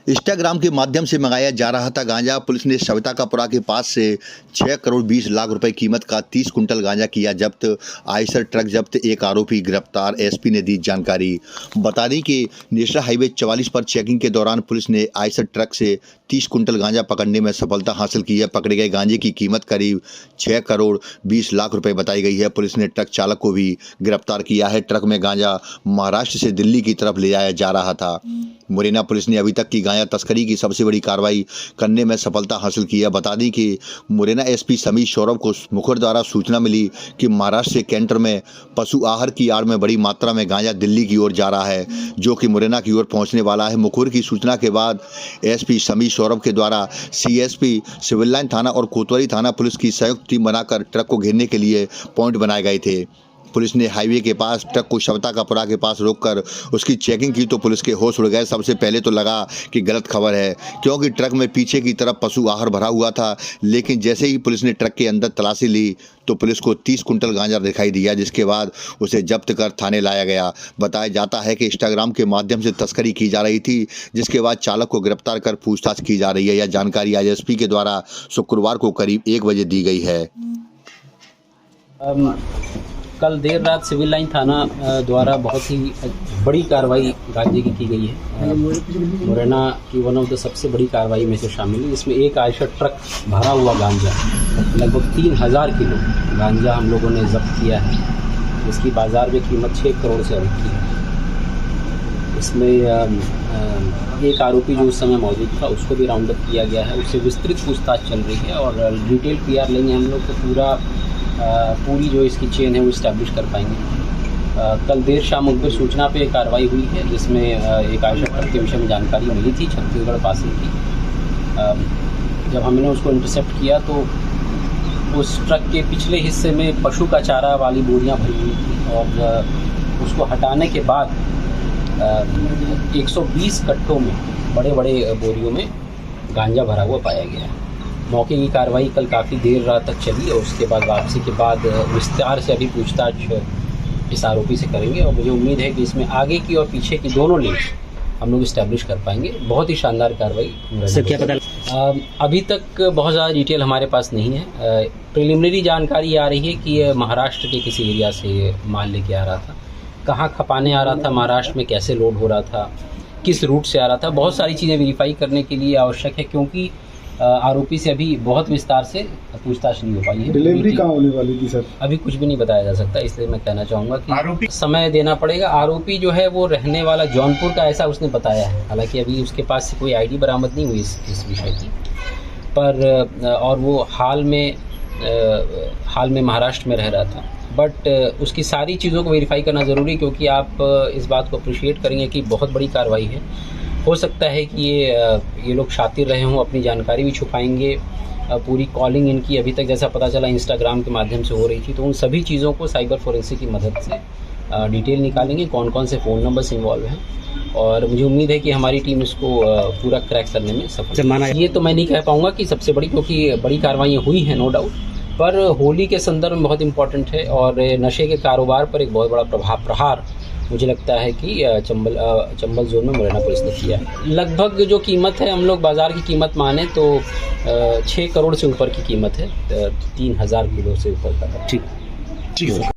Instagram के माध्यम से मंगाया जा रहा था गांजा। पुलिस ने सवितापुरा के पास से 6 करोड़ 20 लाख रुपए कीमत का 30 कुंटल गांजा किया जब्त। आयसर ट्रक जब्त, एक आरोपी गिरफ्तार, एसपी ने दी जानकारी। बता दें कि नेशनल हाईवे 44 पर चेकिंग के दौरान पुलिस ने आयसर ट्रक से 30 कुंटल गांजा पकड़ने में सफलता हासिल की है। पकड़े गए गांजे की कीमत करीब 6 करोड़ 20 लाख रुपए बताई गई है। पुलिस ने ट्रक चालक को भी गिरफ्तार किया है। ट्रक में गांजा महाराष्ट्र से दिल्ली की तरफ ले जाया जा रहा था। मुरैना पुलिस ने अभी तक की गांजा तस्करी की सबसे बड़ी कार्रवाई करने में सफलता हासिल की है। बता दें कि मुरैना एसपी समीर सौरभ को मुखर द्वारा सूचना मिली कि महाराष्ट्र से कैंटर में पशु आहार की आड़ में बड़ी मात्रा में गांजा दिल्ली की ओर जा रहा है, जो कि मुरैना की ओर पहुंचने वाला है। मुखर की सूचना के बाद एसपी समीर सौरभ के द्वारा सीएसपी सिविल लाइन थाना और कोतवाली थाना पुलिस की संयुक्त टीम बनाकर ट्रक को घेरने के लिए पॉइंट बनाए गए थे। पुलिस ने हाईवे के पास ट्रक को सवितापुरा के पास रोककर उसकी चेकिंग की तो पुलिस के होश उड़ गए। सबसे पहले तो लगा कि गलत खबर है, क्योंकि ट्रक में पीछे की तरफ पशु आहार भरा हुआ था। लेकिन जैसे ही पुलिस ने ट्रक के अंदर तलाशी ली तो पुलिस को 30 कुंटल गांजा दिखाई दिया, जिसके बाद उसे जब्त कर थाने लाया गया। बताया जाता है कि इंस्टाग्राम के माध्यम से तस्करी की जा रही थी, जिसके बाद चालक को गिरफ्तार कर पूछताछ की जा रही है। यह जानकारी आज एसपी के द्वारा शुक्रवार को करीब 1 बजे दी गई है। कल देर रात सिविल लाइन थाना द्वारा बहुत ही बड़ी कार्रवाई गांजे की गई है। मुरैना की वन ऑफ द सबसे बड़ी कार्रवाई में से शामिल है। इसमें एक आयशर ट्रक भरा हुआ गांजा, लगभग 3000 किलो गांजा हम लोगों ने जब्त किया है। इसकी बाज़ार में कीमत 6 करोड़ से अधिक की है। इसमें एक आरोपी जो उस समय मौजूद था उसको भी राउंड अप किया गया है। उससे विस्तृत पूछताछ चल रही है और डिटेल पीआर लेंगे हम लोग तो पूरी जो इसकी चेन है वो इस्टेब्लिश कर पाएंगे। कल देर शाम मुखबिर सूचना पे कार्रवाई हुई है, जिसमें एक आयशर ट्रक के विषय में जानकारी मिली थी छत्तीसगढ़ पासिंग की। जब हमने उसको इंटरसेप्ट किया तो उस ट्रक के पिछले हिस्से में पशु का चारा वाली बोरियां भरी हुई थी और उसको हटाने के बाद 120 कट्टों में बड़े बड़े बोरियों में गांजा भरा हुआ पाया गया। मौके की कार्रवाई कल काफ़ी देर रात तक चली और उसके बाद वापसी के बाद विस्तार से अभी पूछताछ इस आरोपी से करेंगे और मुझे उम्मीद है कि इसमें आगे की और पीछे की दोनों लिंक्स हम लोग इस्टेब्लिश कर पाएंगे। बहुत ही शानदार कार्रवाई। सर क्या पता अभी तक बहुत ज़्यादा डिटेल हमारे पास नहीं है। प्रिलिमिनरी जानकारी आ रही है कि ये महाराष्ट्र के किसी एरिया से माल लेके आ रहा था, कहाँ खपाने आ रहा था, महाराष्ट्र में कैसे लोड हो रहा था, किस रूट से आ रहा था। बहुत सारी चीज़ें वेरीफाई करने के लिए आवश्यक है, क्योंकि आरोपी से अभी बहुत विस्तार से पूछताछ नहीं हो पाई है। डिलीवरी कहाँ होने वाली थी सर? अभी कुछ भी नहीं बताया जा सकता, इसलिए मैं कहना चाहूँगा कि आरोपी समय देना पड़ेगा। आरोपी जो है वो रहने वाला जौनपुर का, ऐसा उसने बताया है। हालांकि अभी उसके पास से कोई आईडी बरामद नहीं हुई इस विषय की, पर और वो हाल में महाराष्ट्र में रह रहा था। बट उसकी सारी चीज़ों को वेरीफाई करना ज़रूरी है, क्योंकि आप इस बात को अप्रिशिएट करेंगे कि बहुत बड़ी कार्रवाई है। हो सकता है कि ये लोग शातिर रहे हों, अपनी जानकारी भी छुपाएंगे। पूरी कॉलिंग इनकी अभी तक जैसा पता चला इंस्टाग्राम के माध्यम से हो रही थी, तो उन सभी चीज़ों को साइबर फोरेंसिक की मदद से डिटेल निकालेंगे, कौन कौन से फ़ोन नंबर्स इन्वॉल्व हैं। और मुझे उम्मीद है कि हमारी टीम इसको पूरा क्रैक करने में सफल है। ये तो मैं नहीं कह पाऊँगा कि सबसे बड़ी, क्योंकि बड़ी कार्रवाइयाँ हुई हैं नो डाउट, पर होली के संदर्भ में बहुत इंपॉर्टेंट है और नशे के कारोबार पर एक बहुत बड़ा प्रहार मुझे लगता है कि चंबल जोन में मुरैना पुलिस ने किया है। लगभग जो कीमत है, हम लोग बाज़ार की कीमत माने तो 6 करोड़ से ऊपर की कीमत है, 3000 किलो से ऊपर का। ठीक।